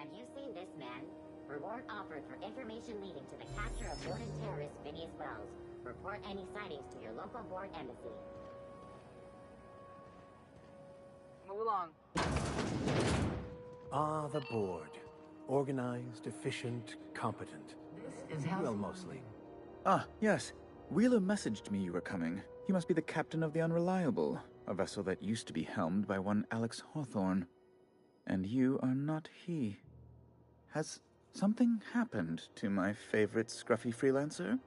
Have you seen this man? Reward offered for information leading to the capture of wanted terrorist Phineas Wells. Report any sightings to your local board embassy. Move along. Ah, the board. Organized, efficient, competent. This is how... Well, mostly. Ah, yes. Wheeler messaged me you were coming. He must be the captain of the Unreliable, a vessel that used to be helmed by one Alex Hawthorne. And you are not he. Has something happened to my favorite scruffy freelancer?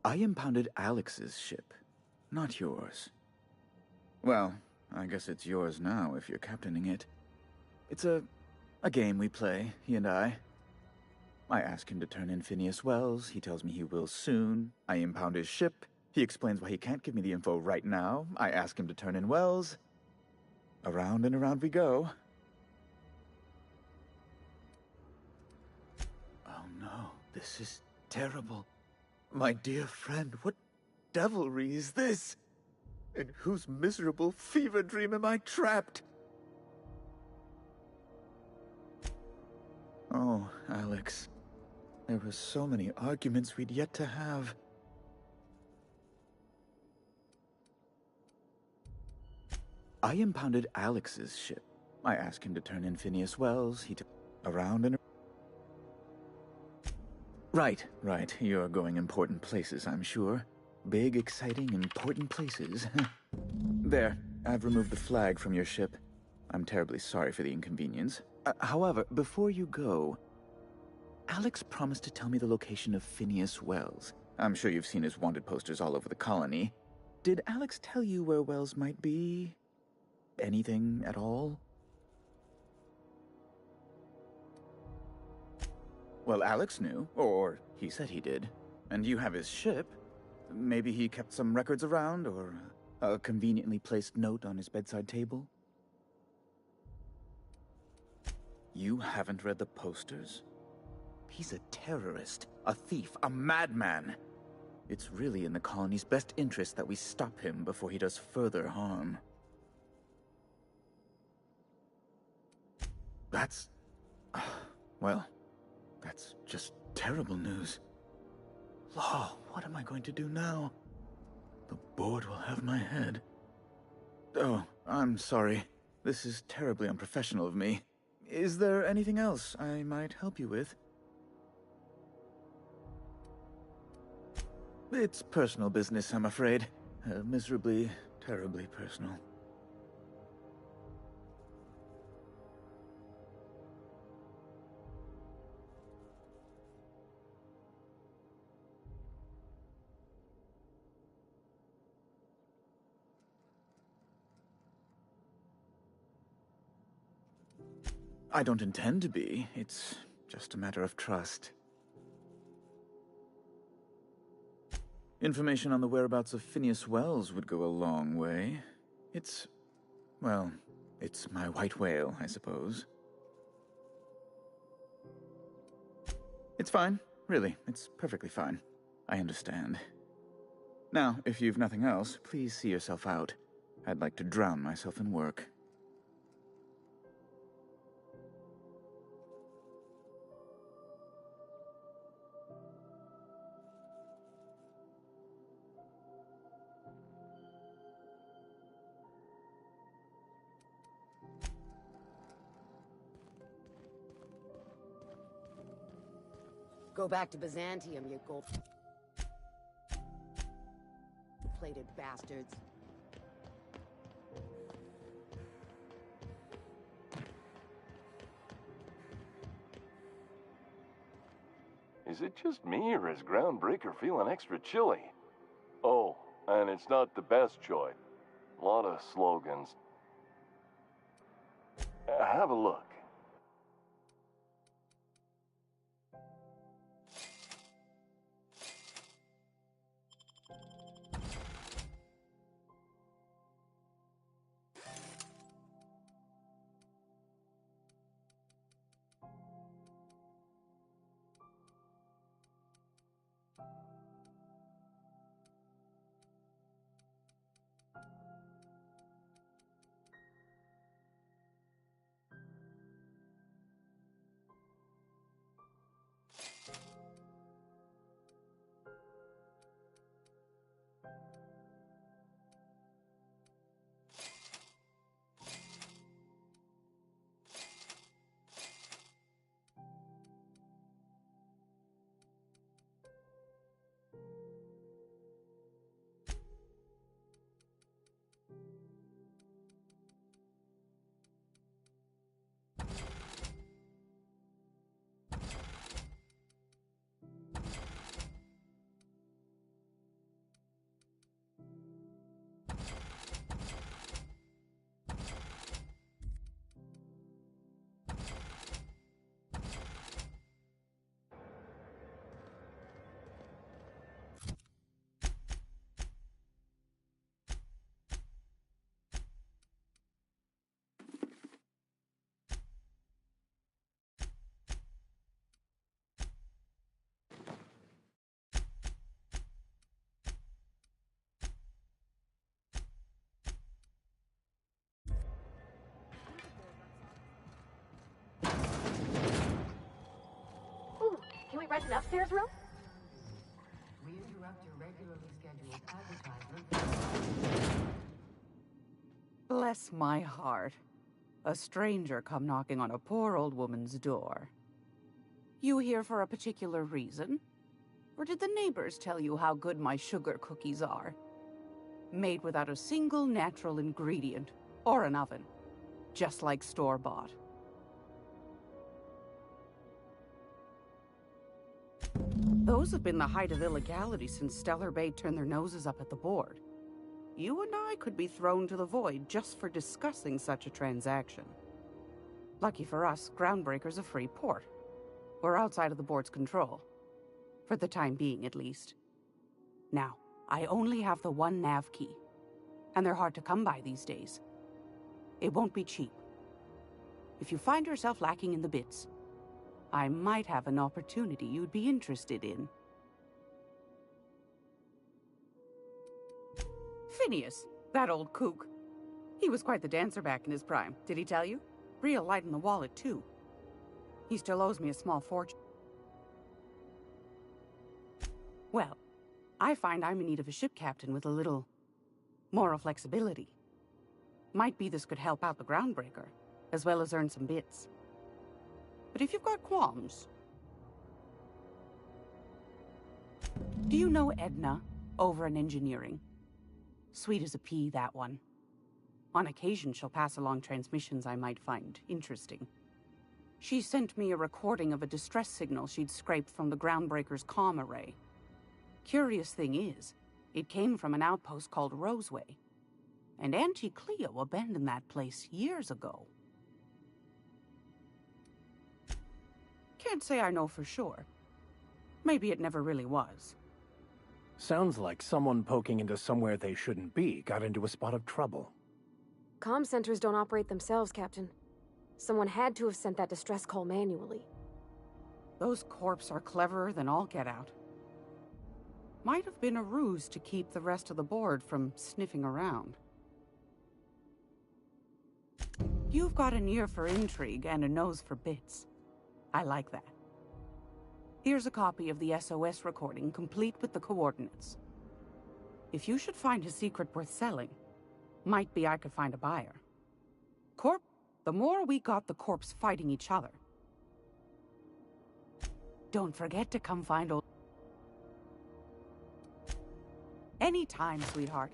I impounded Alex's ship, not yours. Well, I guess it's yours now if you're captaining it. It's a game we play, he and I. I ask him to turn in Phineas Wells, he tells me he will soon. I impound his ship, he explains why he can't give me the info right now. I ask him to turn in Wells. Around and around we go. Oh no, this is terrible. My dear friend, what devilry is this? In whose miserable fever dream am I trapped? Oh, Alex. There were so many arguments we'd yet to have. I impounded Alex's ship. I asked him to turn in Phineas Wells. He took around and... Right. You're going important places, I'm sure. Big, exciting, important places. There, I've removed the flag from your ship. I'm terribly sorry for the inconvenience. However, before you go, Alex promised to tell me the location of Phineas Wells. I'm sure you've seen his wanted posters all over the colony. Did Alex tell you where Wells might be? Anything at all? Well, Alex knew, or he said he did. And you have his ship. Maybe he kept some records around, or a conveniently placed note on his bedside table? You haven't read the posters? He's a terrorist, a thief, a madman. It's really in the colony's best interest that we stop him before he does further harm. That's... well, that's just terrible news. Law, what am I going to do now? The board will have my head. Oh, I'm sorry. This is terribly unprofessional of me. Is there anything else I might help you with? It's personal business, I'm afraid. Miserably, terribly personal. I don't intend to be. It's just a matter of trust. Information on the whereabouts of Phineas Wells would go a long way. It's my white whale, I suppose. It's fine. Really, it's perfectly fine. I understand. Now, if you've nothing else, please see yourself out. I'd like to drown myself in work. Go back to Byzantium, you gold-plated bastards. Is it just me, or is Groundbreaker feeling extra chilly? Oh, and it's not the best joint. A lot of slogans. Have a look. Rent an upstairs room? We interrupt your regularly scheduled advertisement. Bless my heart. A stranger come knocking on a poor old woman's door. You here for a particular reason? Or did the neighbors tell you how good my sugar cookies are? Made without a single natural ingredient, or an oven. Just like store-bought. Those have been the height of illegality since Stellar Bay turned their noses up at the board. You and I could be thrown to the void just for discussing such a transaction. Lucky for us, Groundbreaker's a free port. We're outside of the board's control. For the time being, at least. Now, I only have the one nav key. And they're hard to come by these days. It won't be cheap. If you find yourself lacking in the bits, I might have an opportunity you'd be interested in. Phineas, that old kook. He was quite the dancer back in his prime, did he tell you? Real light in the wallet, too. He still owes me a small fortune. Well, I find I'm in need of a ship captain with a little moral flexibility. Might be this could help out the Groundbreaker, as well as earn some bits. But if you've got qualms... Do you know Edna, over in engineering? Sweet as a pea, that one. On occasion, she'll pass along transmissions I might find interesting. She sent me a recording of a distress signal she'd scraped from the Groundbreaker's comm array. Curious thing is, it came from an outpost called Roseway. And Auntie Cleo abandoned that place years ago. Can't say I know for sure. Maybe it never really was. Sounds like someone poking into somewhere they shouldn't be got into a spot of trouble. Comm centers don't operate themselves, Captain. Someone had to have sent that distress call manually. Those corps are cleverer than all get out. Might have been a ruse to keep the rest of the board from sniffing around. You've got an ear for intrigue and a nose for bits. I like that. Here's a copy of the SOS recording, complete with the coordinates. If you should find a secret worth selling, might be I could find a buyer. The more we got the corps fighting each other. Don't forget to come find old... Anytime, sweetheart.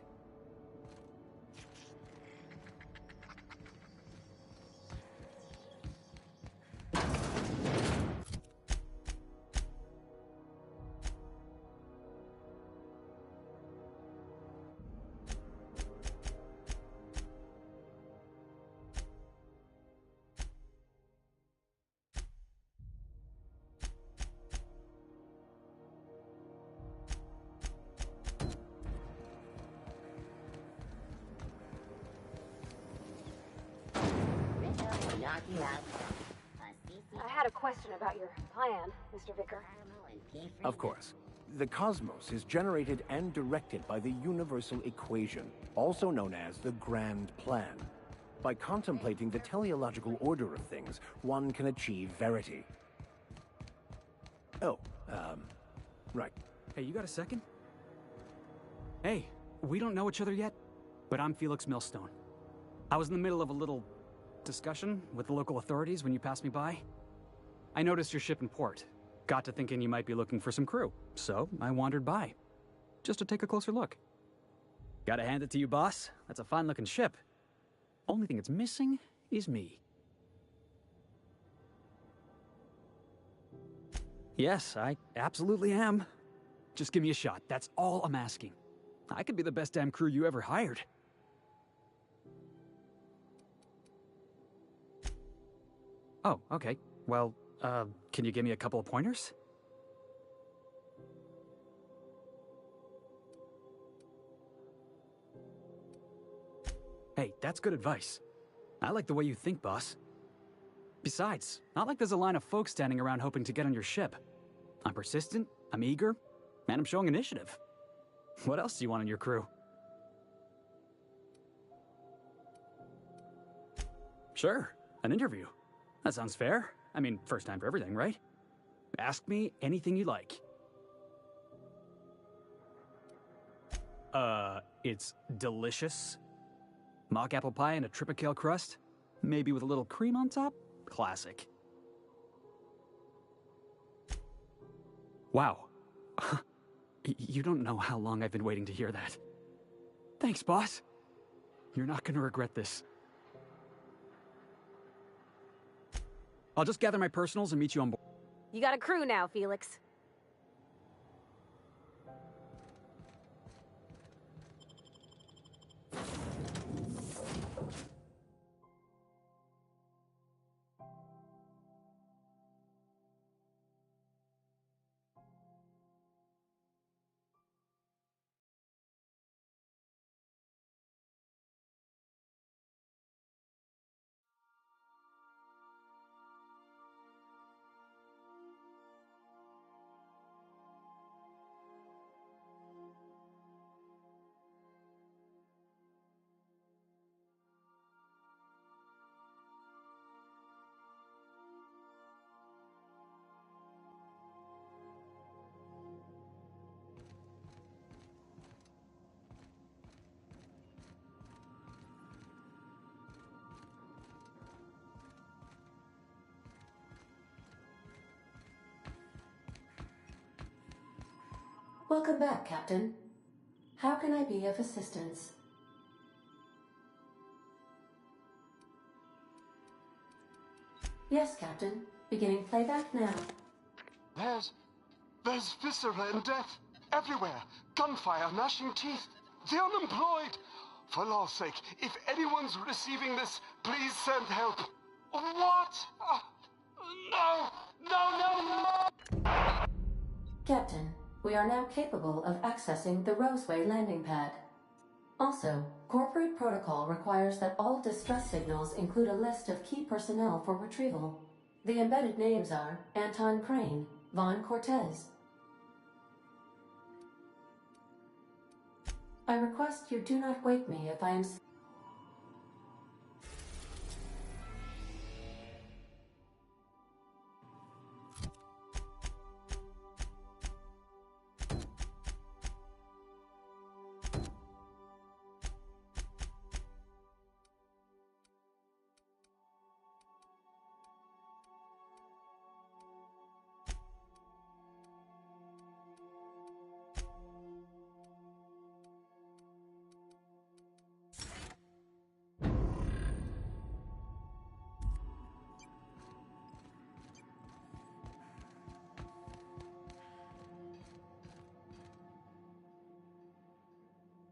I had a question about your plan, Mr. Vicker. Of course. The cosmos is generated and directed by the universal equation, also known as the Grand Plan. By contemplating the teleological order of things, one can achieve verity. Oh, right. Hey, you got a second? Hey, we don't know each other yet, but I'm Felix Millstone. I was in the middle of a little discussion with the local authorities when you passed me by. I noticed your ship in port. Got to thinking you might be looking for some crew, so I wandered by, just to take a closer look. Gotta hand it to you, boss. That's a fine-looking ship. Only thing it's missing is me. Yes, I absolutely am. Just give me a shot. That's all I'm asking. I could be the best damn crew you ever hired. Oh, okay. Well, can you give me a couple of pointers? Hey, that's good advice. I like the way you think, boss. Besides, not like there's a line of folks standing around hoping to get on your ship. I'm persistent, I'm eager, and I'm showing initiative. What else do you want in your crew? Sure, an interview. That sounds fair. I mean, first time for everything, right? Ask me anything you like. It's delicious. Mock apple pie and a tripicale crust? Maybe with a little cream on top? Classic. Wow. You don't know how long I've been waiting to hear that. Thanks, boss. You're not gonna regret this. I'll just gather my personals and meet you on board. You got a crew now, Felix. Welcome back, Captain. How can I be of assistance? Yes, Captain. Beginning playback now. There's viscera and death everywhere. Gunfire, gnashing teeth. The unemployed. For law's sake, if anyone's receiving this, please send help. What? No! Captain, we are now capable of accessing the Roseway landing pad. Also, corporate protocol requires that all distress signals include a list of key personnel for retrieval. The embedded names are Anton Crane, Vaughn Cortez. I request you do not wake me if I am...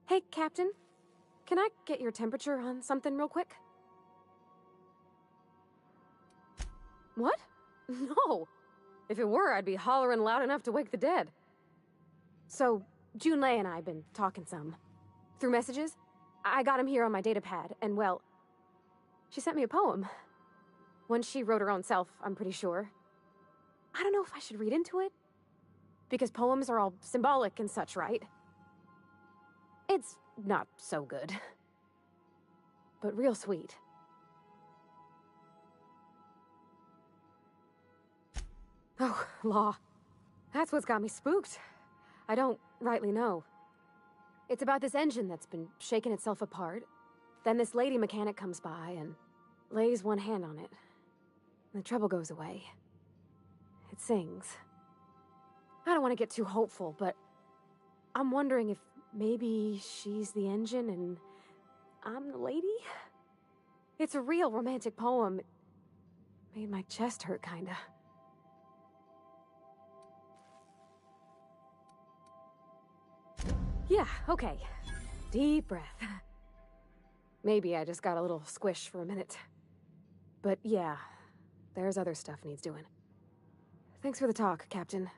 Hey, Captain. Can I get your temperature on something real quick? What? No. If it were, I'd be hollering loud enough to wake the dead. So, Junlei and I have been talking some. Through messages, I got him here on my datapad, and well, she sent me a poem. One she wrote her own self, I'm pretty sure. I don't know if I should read into it. Because poems are all symbolic and such, right? It's not so good. But real sweet. Oh, law. That's what's got me spooked. I don't rightly know. It's about this engine that's been shaking itself apart. Then this lady mechanic comes by and lays one hand on it. The trouble goes away. It sings. I don't want to get too hopeful, but I'm wondering if maybe she's the engine and I'm the lady? It's a real romantic poem. It made my chest hurt, kinda. Yeah, okay. Deep breath. Maybe I just got a little squish for a minute. But yeah, there's other stuff needs doing. Thanks for the talk, Captain.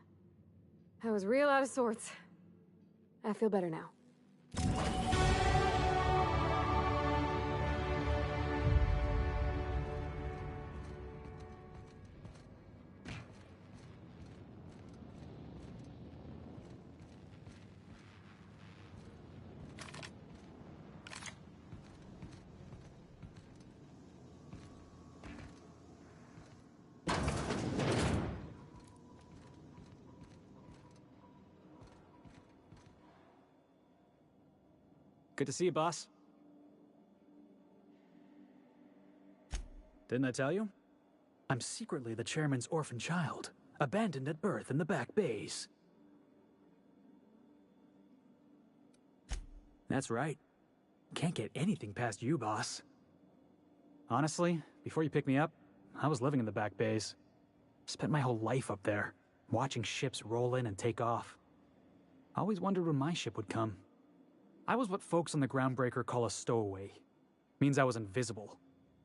I was real out of sorts. I feel better now. Good to see you, boss. Didn't I tell you? I'm secretly the chairman's orphan child, abandoned at birth in the back bays. That's right. Can't get anything past you, boss. Honestly, before you picked me up, I was living in the back bays. Spent my whole life up there, watching ships roll in and take off. I always wondered when my ship would come. I was what folks on the Groundbreaker call a stowaway. Means I was invisible.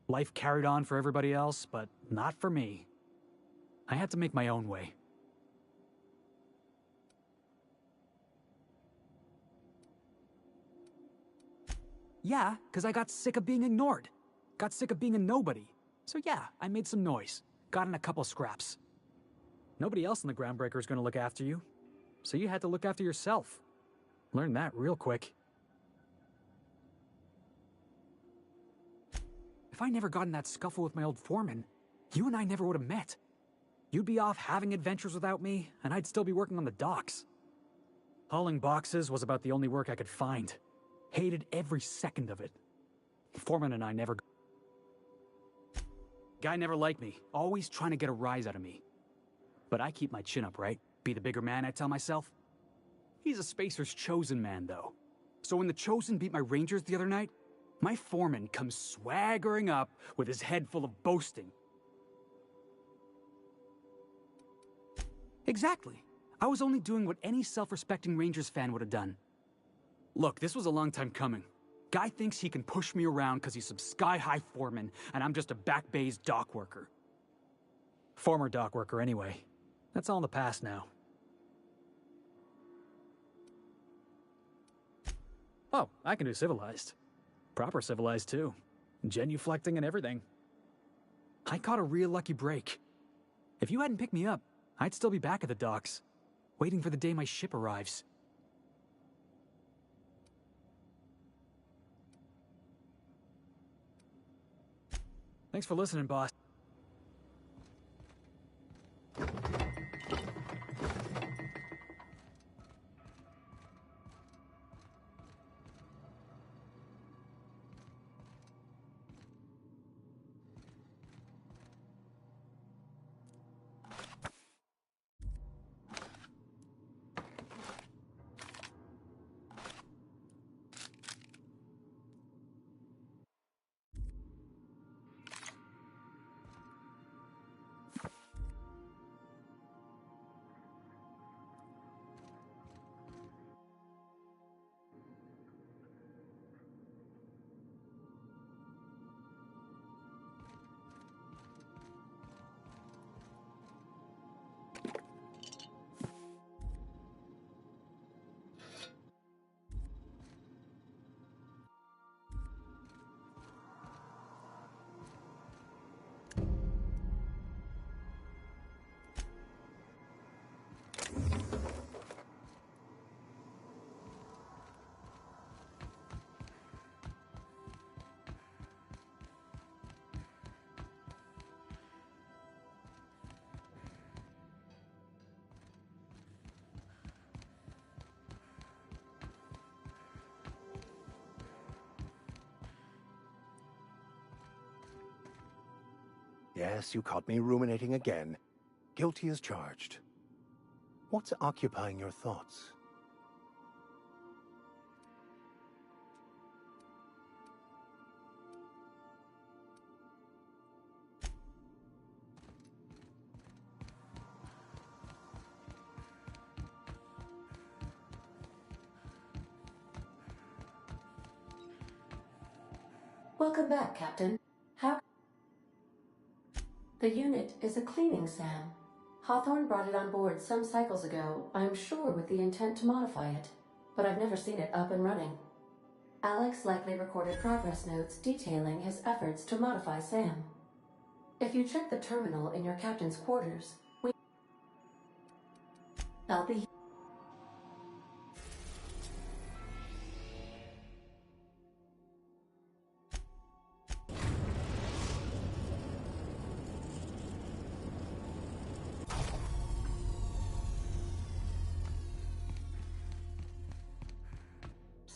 Life carried on for everybody else, but not for me. I had to make my own way. Yeah, because I got sick of being ignored. Got sick of being a nobody. So yeah, I made some noise. Got in a couple scraps. Nobody else in the Groundbreaker is going to look after you. So you had to look after yourself. Learned that real quick. If I never got in that scuffle with my old foreman, you and I never would have met. You'd be off having adventures without me, and I'd still be working on the docks. Hauling boxes was about the only work I could find. Hated every second of it. Foreman and I never... Guy never liked me, always trying to get a rise out of me. But I keep my chin up, right? Be the bigger man, I tell myself. He's a Spacer's chosen man, though. So when the Chosen beat my Rangers the other night, my foreman comes swaggering up with his head full of boasting. Exactly. I was only doing what any self-respecting Rangers fan would have done. Look, this was a long time coming. Guy thinks he can push me around because he's some sky-high foreman, and I'm just a back bay's dock worker. Former dock worker, anyway. That's all in the past now. Oh, I can do civilized. Proper civilized, too. Genuflecting and everything. I caught a real lucky break. If you hadn't picked me up, I'd still be back at the docks, waiting for the day my ship arrives. Thanks for listening, boss. Yes, you caught me ruminating again. Guilty as charged. What's occupying your thoughts? Welcome back, Captain. How... The unit is a cleaning SAM. Hawthorne brought it on board some cycles ago, I'm sure with the intent to modify it, but I've never seen it up and running. Alex likely recorded progress notes detailing his efforts to modify SAM. If you check the terminal in your captain's quarters, I'll be...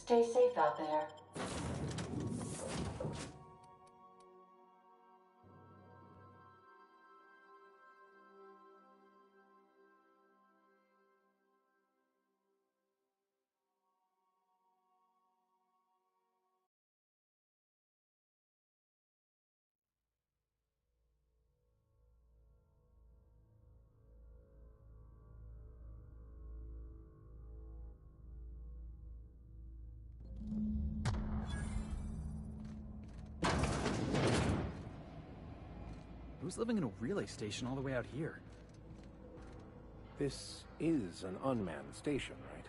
Stay safe out there. Who's living in a relay station all the way out here? This is an unmanned station, right?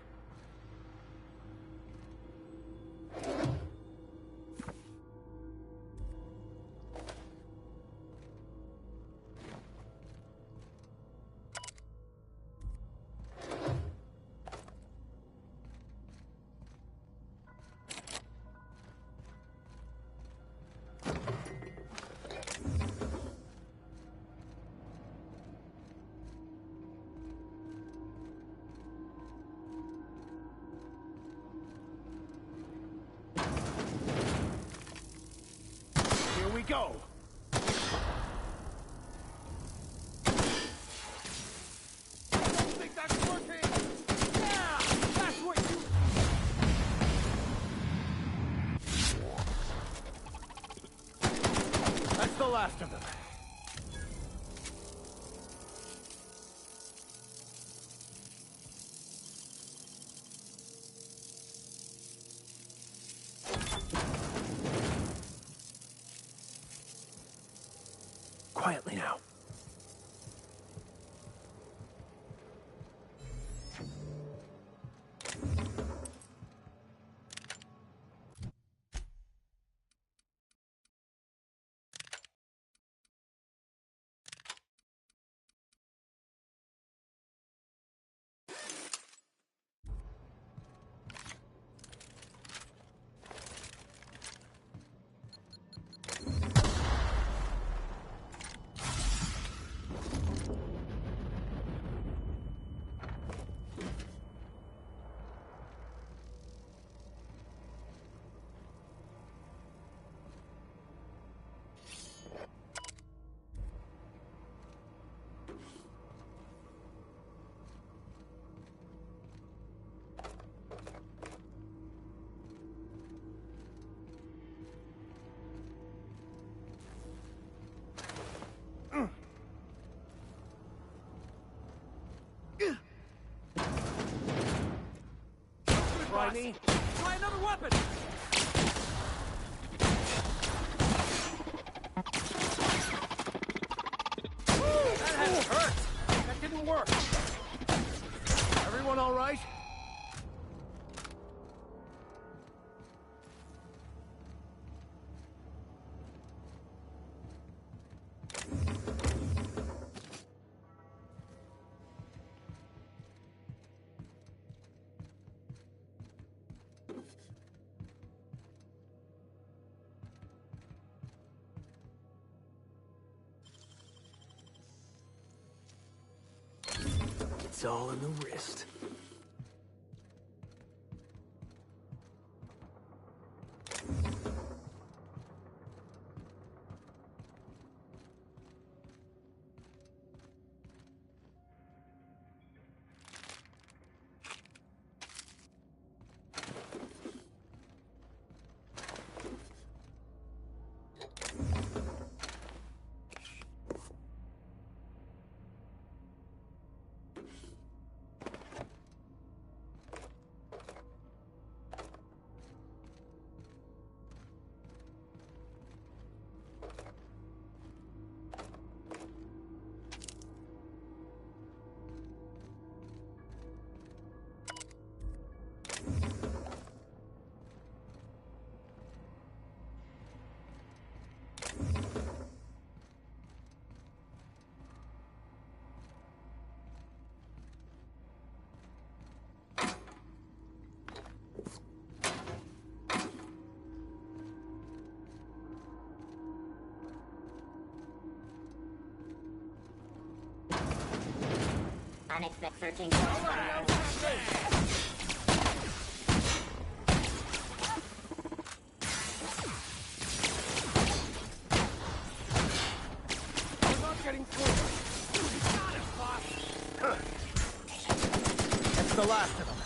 Go! I don't think that's working! Yeah! That's what you... That's the last of them. Quietly now. Try me. Try another weapon! That had to hurt! That didn't work! Everyone all right? It's all in the wrist. Unexpected searching for That's the last of them.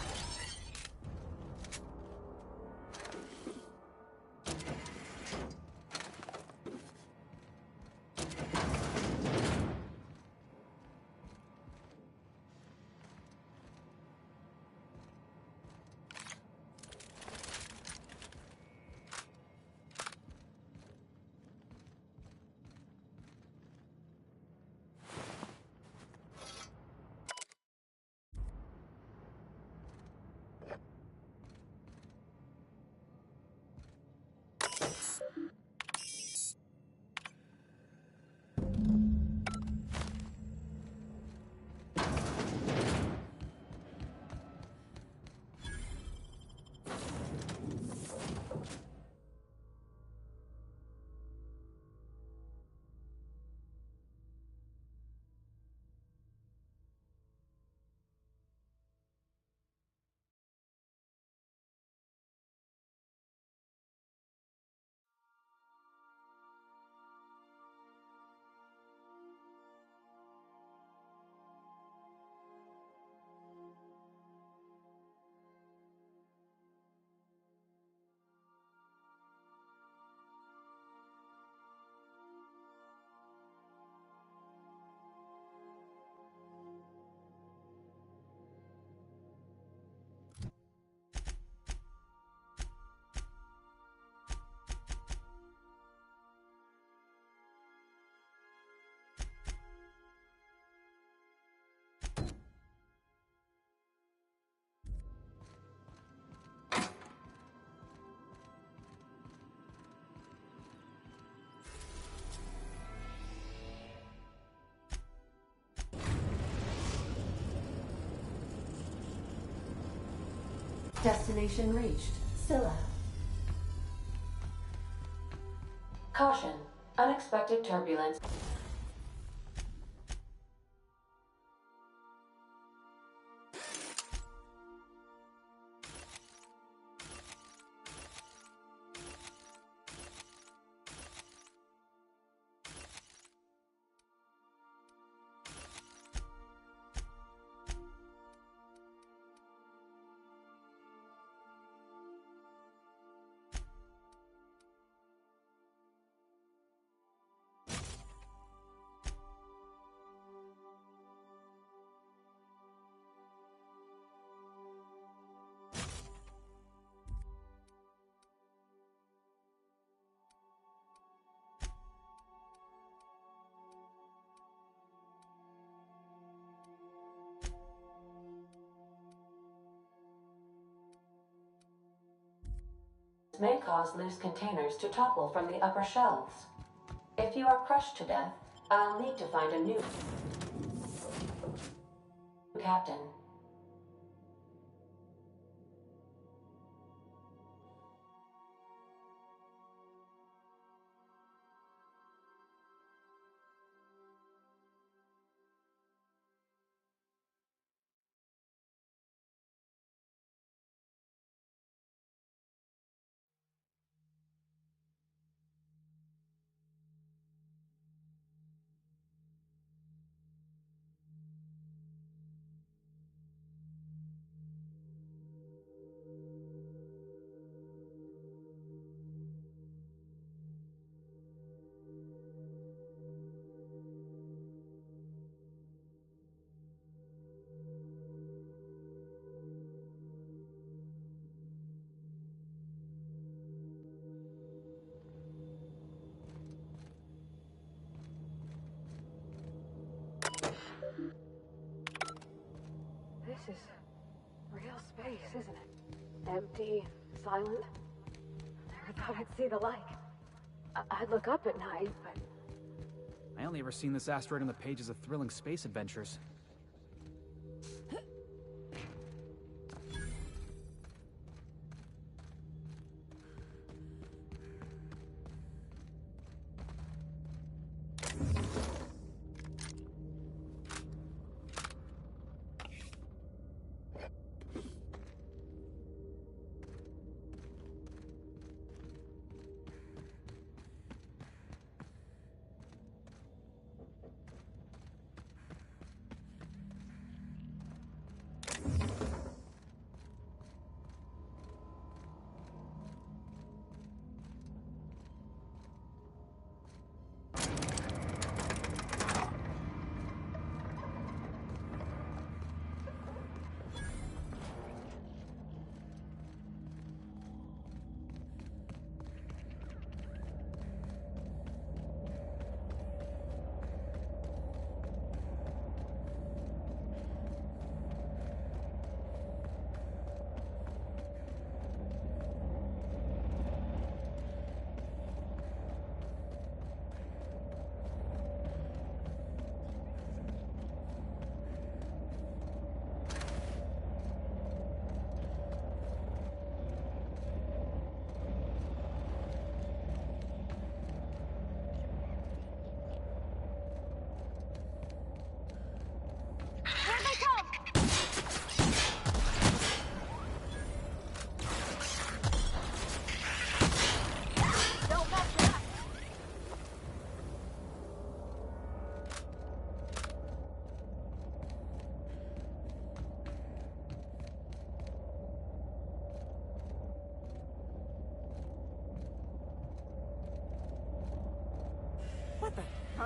Destination reached. Scylla. Caution. Unexpected turbulence. May cause loose containers to topple from the upper shelves. If you are crushed to death, I'll need to find a new captain. This is real space, isn't it? Empty, silent. Never thought I'd see the like. I'd look up at night, but... I only ever seen this asteroid on the pages of thrilling space adventures.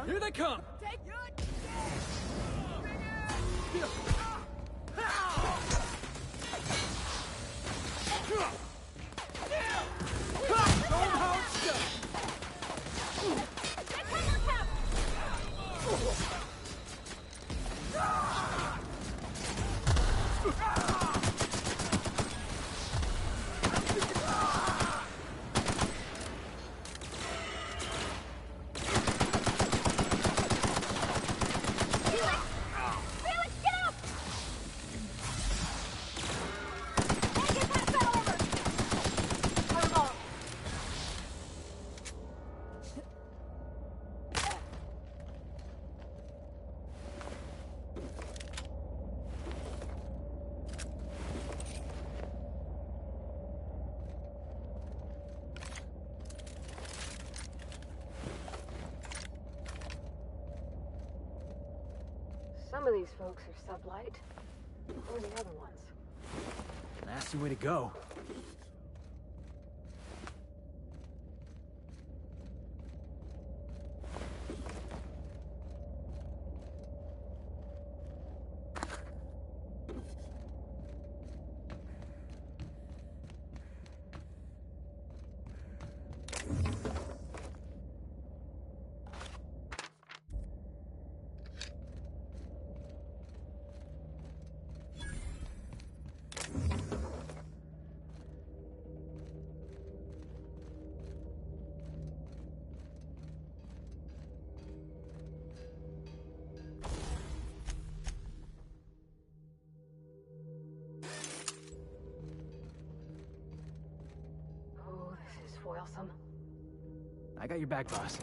Here they come! Some of these folks are sublight. Who are the other ones? Nasty way to go. Oh, this is foilsome. I got your back, boss.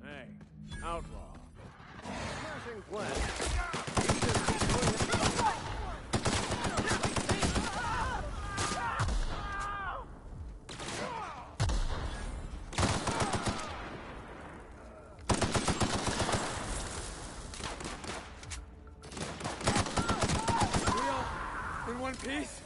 Hey, outlaw. Smashing plan. In one piece?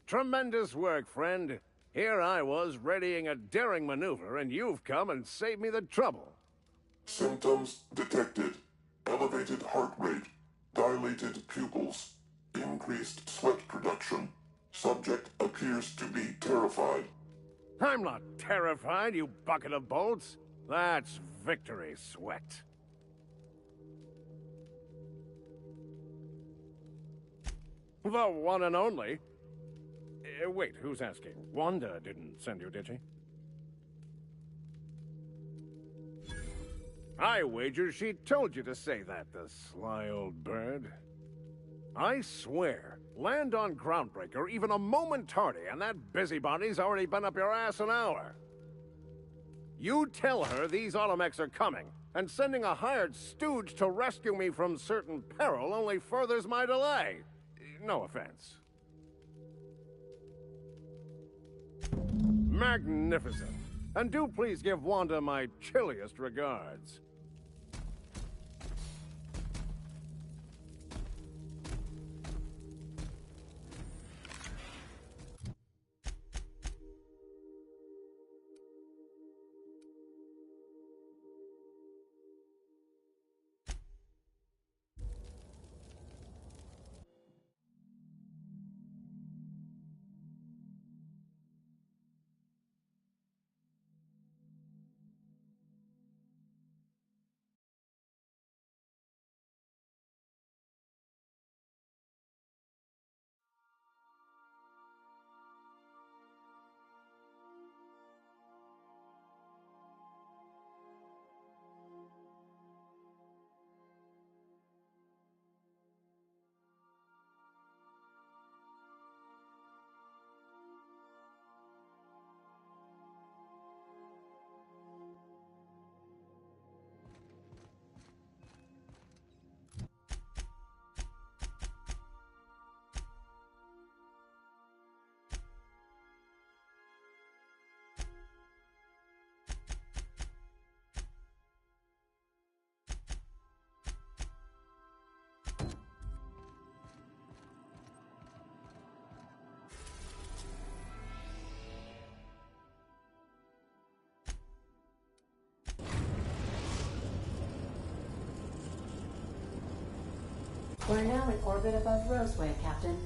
Tremendous work, friend. Here I was readying a daring maneuver, and you've come and saved me the trouble. Symptoms detected. Elevated heart rate, dilated pupils, increased sweat production. Subject appears to be terrified. I'm not terrified, you bucket of bolts. That's victory sweat. The one and only. Wait, who's asking? Wanda didn't send you, did she? I wager she told you to say that, the sly old bird. I swear, land on Groundbreaker even a moment tardy, and that busybody's already been up your ass an hour. You tell her these automechs are coming, and sending a hired stooge to rescue me from certain peril only furthers my delay. No offense. Magnificent. And do please give Wanda my chilliest regards. We're now in orbit above Roseway, Captain.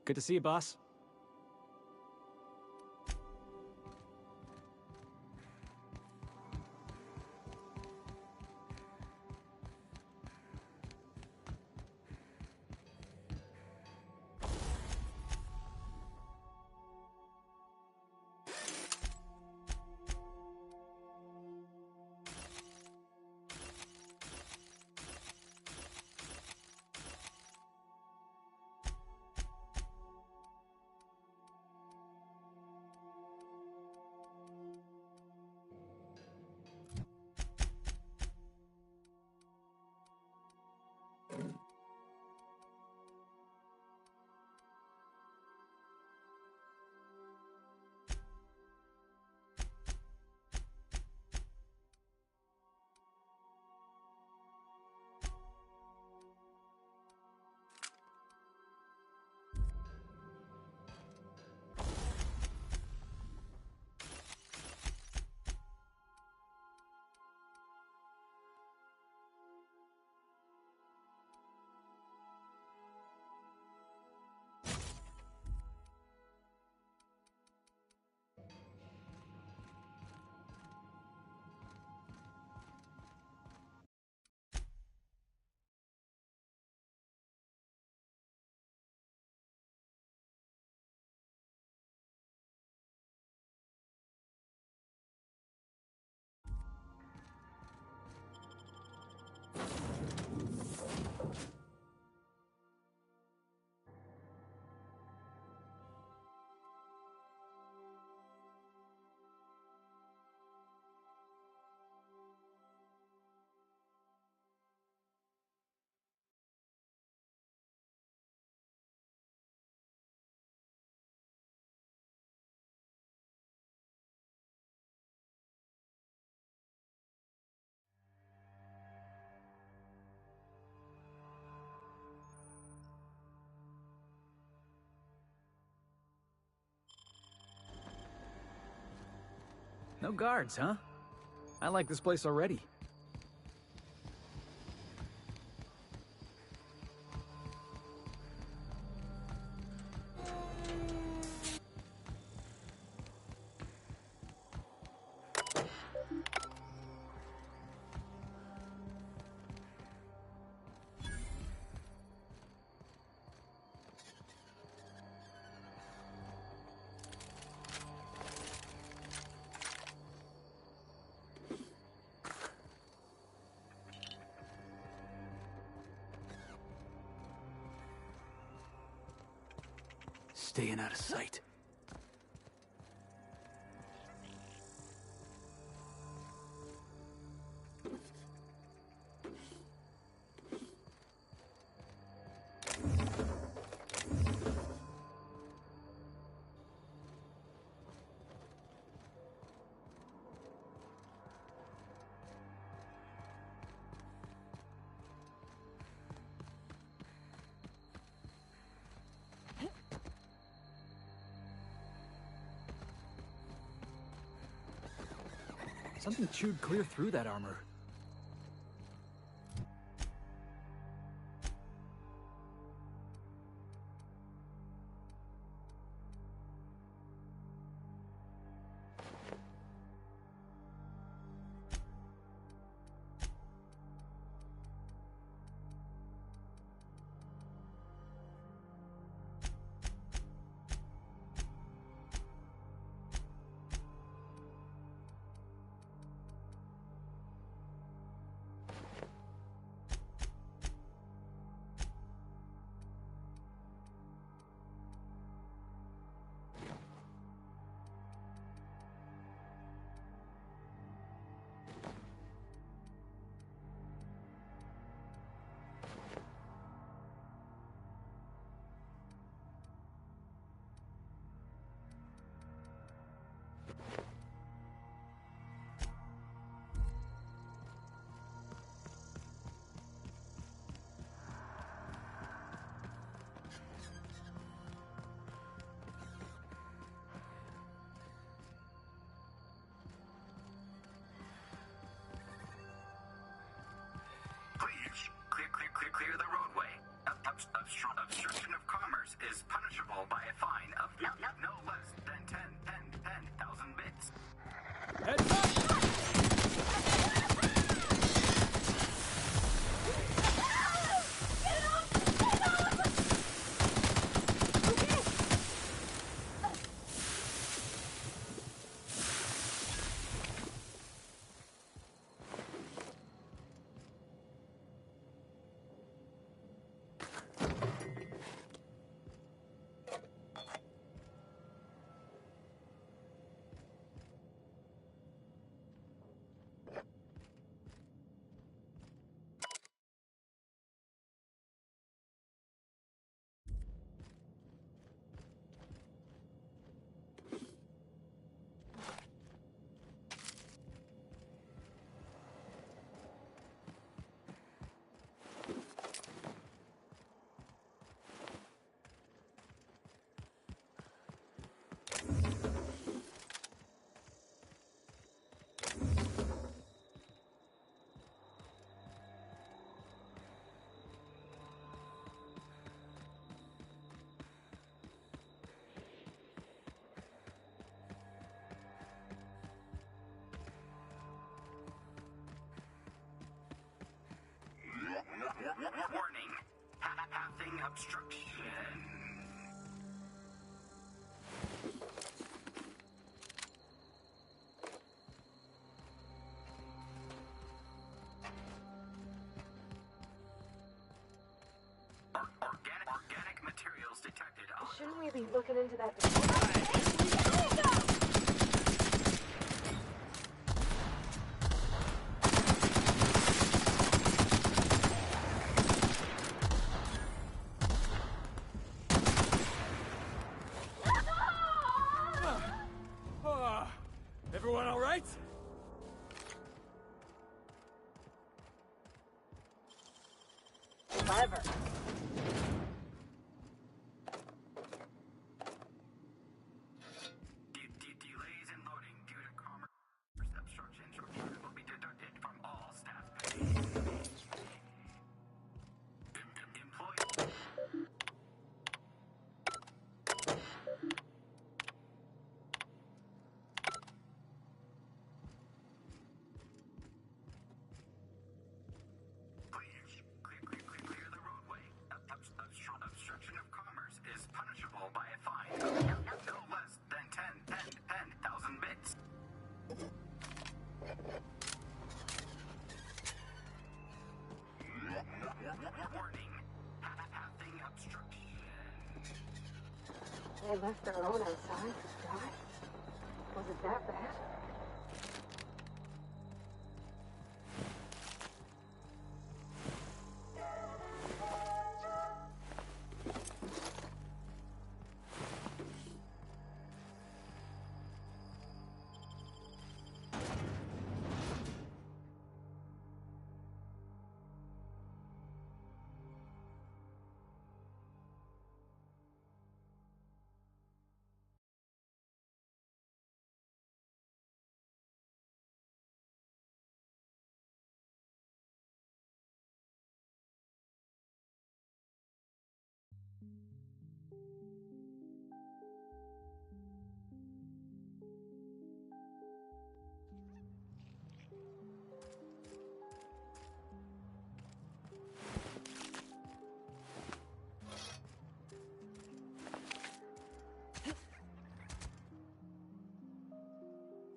Good to see you, boss. No guards, huh? I like this place already. Staying out of sight. Something chewed clear through that armor. Clear the roadway. Obstruction of commerce is punishable by a fine of no less than 10,000 bits. Heads up! Warning. Passing obstruction. Organic materials detected. Shouldn't we be looking into that? Everyone all right? Clever. Delays in loading due to commerce. Warning. Pathing obstruction. They left her alone outside. Why? Was it that bad?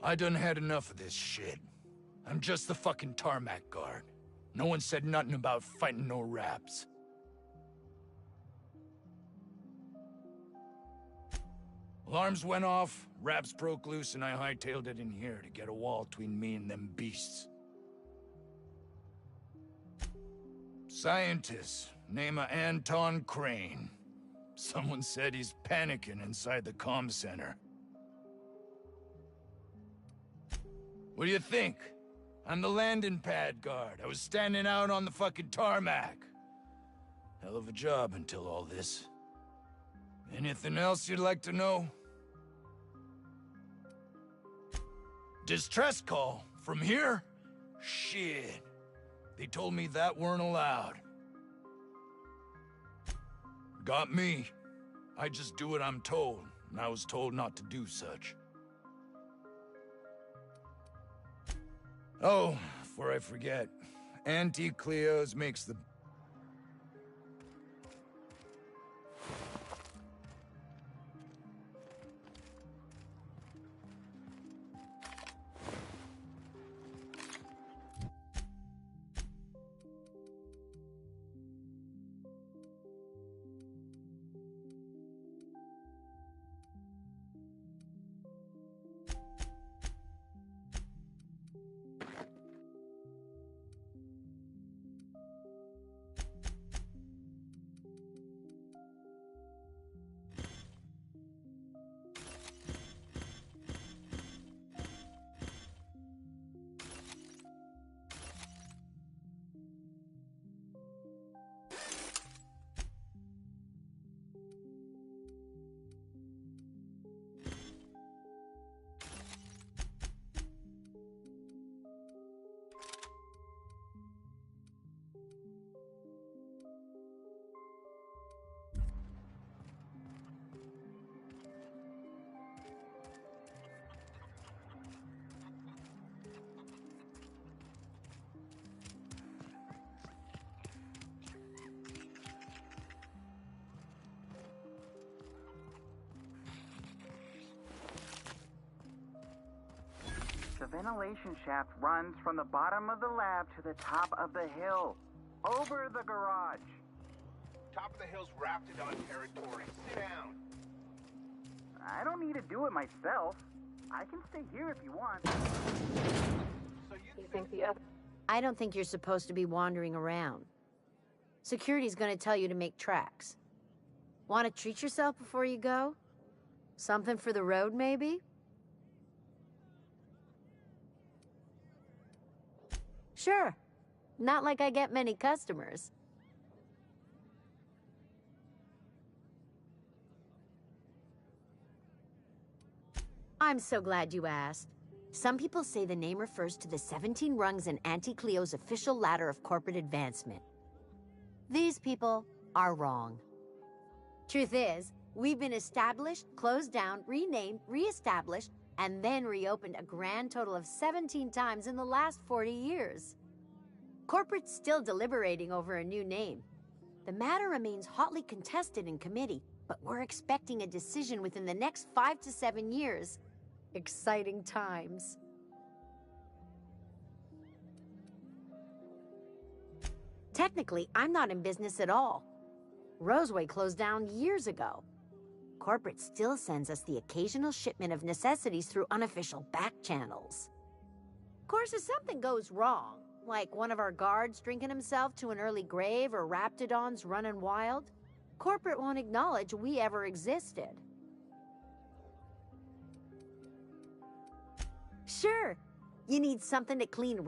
I done had enough of this shit. I'm just the fucking tarmac guard. No one said nothing about fighting no raps. Alarms went off, raps broke loose, and I hightailed it in here to get a wall between me and them beasts. Scientist, name of Anton Crane. Someone said he's panicking inside the comm center. What do you think? I'm the landing pad guard. I was standing out on the fucking tarmac. Hell of a job until all this. Anything else you'd like to know? Distress call? From here? Shit. They told me that weren't allowed. Got me. I just do what I'm told, and I was told not to do such. Oh, before I forget, Auntie Cleo's makes the... The ventilation shaft runs from the bottom of the lab to the top of the hill, over the garage. Top of the hill's Raptidon territory. Sit down. I don't need to do it myself. I can stay here if you want. So You think the other... I don't think you're supposed to be wandering around. Security's gonna tell you to make tracks. Want to treat yourself before you go? Something for the road, maybe? Sure. Not like I get many customers. I'm so glad you asked. Some people say the name refers to the 17 rungs in Auntie Cleo's official ladder of corporate advancement. These people are wrong. Truth is, we've been established, closed down, renamed, re-established, and then reopened a grand total of 17 times in the last 40 years. Corporate's still deliberating over a new name. The matter remains hotly contested in committee, but we're expecting a decision within the next 5 to 7 years. Exciting times. Technically, I'm not in business at all. Roseway closed down years ago. Corporate still sends us the occasional shipment of necessities through unofficial back channels. Of course, if something goes wrong, like one of our guards drinking himself to an early grave or raptidons running wild, corporate won't acknowledge we ever existed. Sure, you need something to clean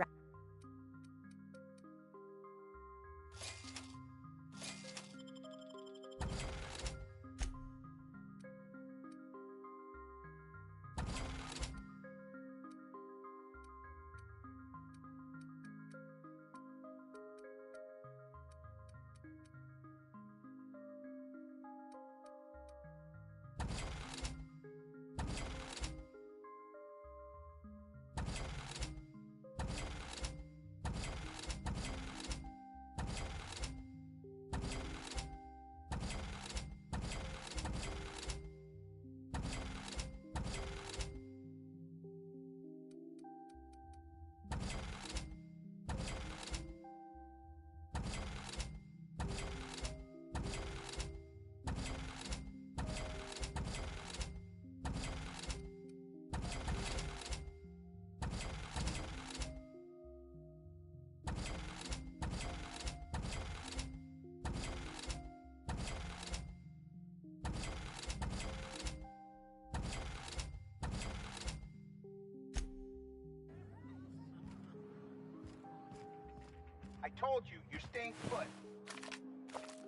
I told you, you're staying put.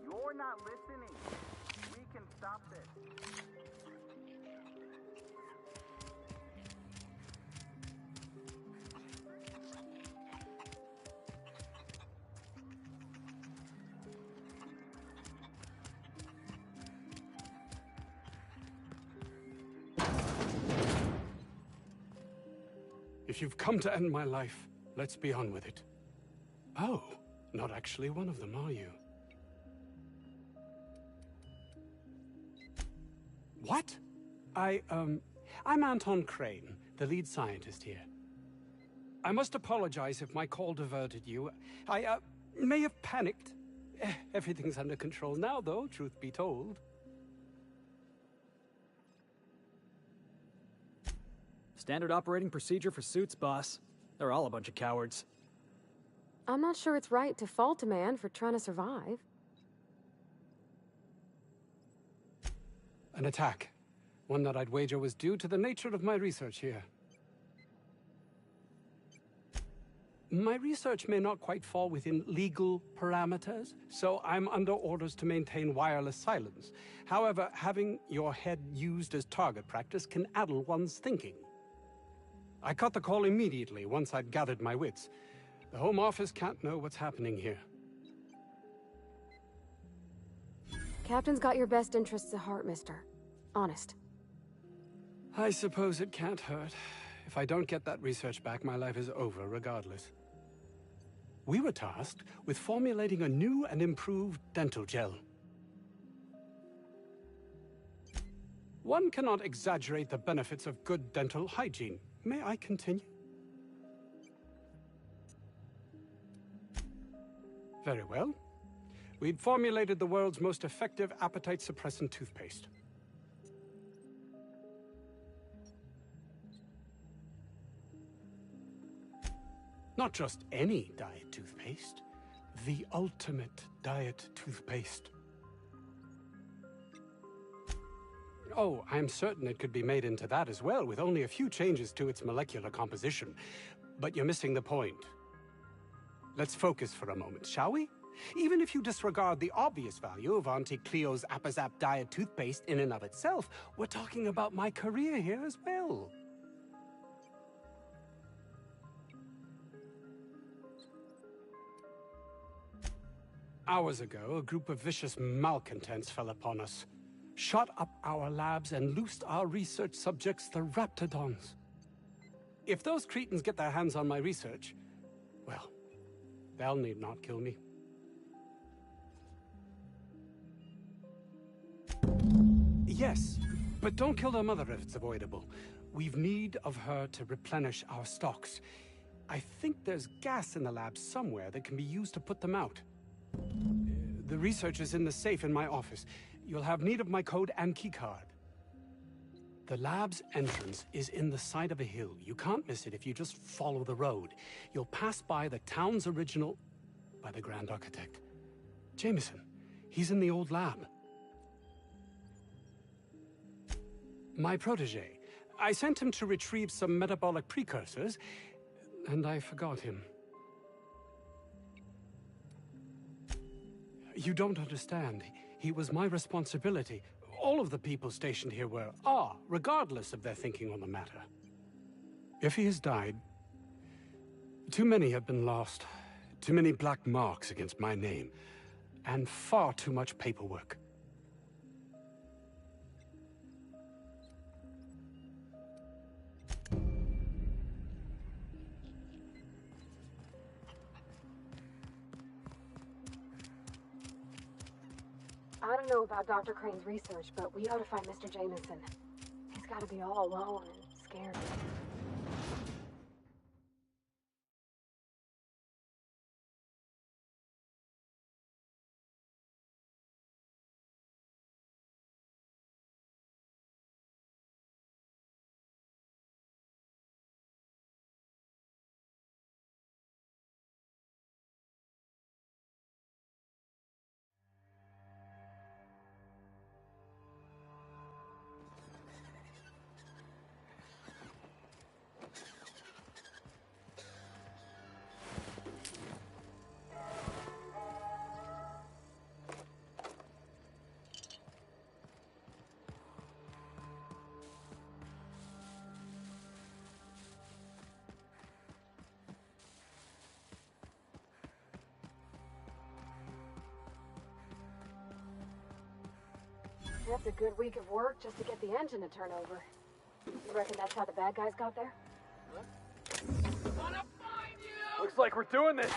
You're not listening. We can stop this. If you've come to end my life, let's be on with it. Oh, not actually one of them, are you? What? I'm Anton Crane, the lead scientist here. I must apologize if my call diverted you. I may have panicked. Everything's under control now, though, truth be told. Standard operating procedure for suits, boss. They're all a bunch of cowards. I'm not sure it's right to fault a man for trying to survive. An attack. One that I'd wager was due to the nature of my research here. My research may not quite fall within legal parameters, so I'm under orders to maintain wireless silence. However, having your head used as target practice can addle one's thinking. I cut the call immediately once I'd gathered my wits. The Home Office can't know what's happening here. Captain's got your best interests at heart, mister. Honest. I suppose it can't hurt. If I don't get that research back, my life is over regardless. We were tasked with formulating a new and improved dental gel. One cannot exaggerate the benefits of good dental hygiene. May I continue? Very well. We'd formulated the world's most effective appetite-suppressant toothpaste. Not just any diet toothpaste, the ultimate diet toothpaste. Oh, I'm certain it could be made into that as well, with only a few changes to its molecular composition. But you're missing the point. Let's focus for a moment, shall we? Even if you disregard the obvious value of Auntie Cleo's Appazap Diet toothpaste in and of itself, we're talking about my career here as well. Hours ago, a group of vicious malcontents fell upon us, shot up our labs and loosed our research subjects, the raptidons. If those cretins get their hands on my research, well, they'll need not kill me. Yes, but don't kill their mother if it's avoidable. We've need of her to replenish our stocks. I think there's gas in the lab somewhere that can be used to put them out. The research is in the safe in my office. You'll have need of my code and keycard. The lab's entrance is in the side of a hill. You can't miss it if you just follow the road. You'll pass by the town's original... by the Grand Architect. Jameson. He's in the old lab. My protege. I sent him to retrieve some metabolic precursors, and I forgot him. You don't understand. He was my responsibility. All of the people stationed here are, regardless of their thinking on the matter. If he has died, too many have been lost. Too many black marks against my name. And far too much paperwork. I don't know about Dr. Crane's research, but we ought to find Mr. Jameson. He's got to be all alone and scared. That's a good week of work just to get the engine to turn over. You reckon that's how the bad guys got there? Looks like we're doing this.